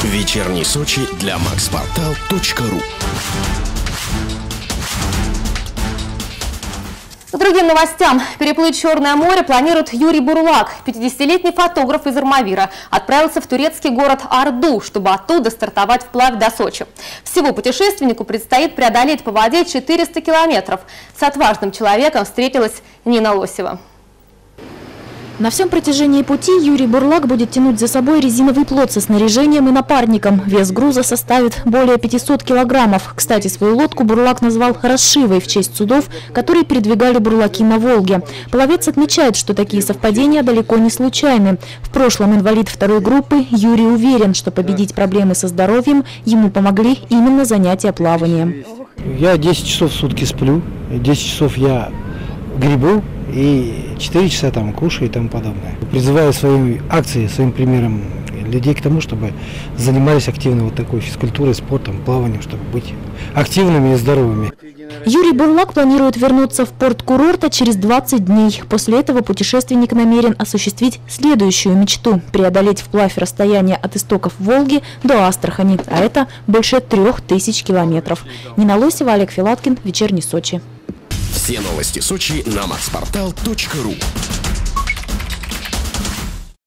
Вечерний Сочи для maxportal.ru. К другим новостям. Переплыть Черное море планирует Юрий Бурлак. 50-летний фотограф из Армавира отправился в турецкий город Орду, чтобы оттуда стартовать вплавь до Сочи. Всего путешественнику предстоит преодолеть по воде 400 километров. С отважным человеком встретилась Нина Лосева. На всем протяжении пути Юрий Бурлак будет тянуть за собой резиновый плот со снаряжением и напарником. Вес груза составит более 500 килограммов. Кстати, свою лодку Бурлак назвал «Расшивой» в честь судов, которые передвигали бурлаки на Волге. Пловец отмечает, что такие совпадения далеко не случайны. В прошлом инвалид второй группы Юрий уверен, что победить проблемы со здоровьем ему помогли именно занятия плаванием. Я 10 часов в сутки сплю, 10 часов я гребу и 4 часа там кушаю и тому подобное. Призываю своей акцией, своим примером людей к тому, чтобы занимались активно вот такой физкультурой, спортом, плаванием, чтобы быть активными и здоровыми. Юрий Бурлак планирует вернуться в порт курорта через 20 дней. После этого путешественник намерен осуществить следующую мечту – преодолеть вплавь расстояние от истоков Волги до Астрахани, а это больше 3000 километров. Нина Лосева, Олег Филаткин, Вечерний Сочи. Все новости Сочи на maxportal.ru.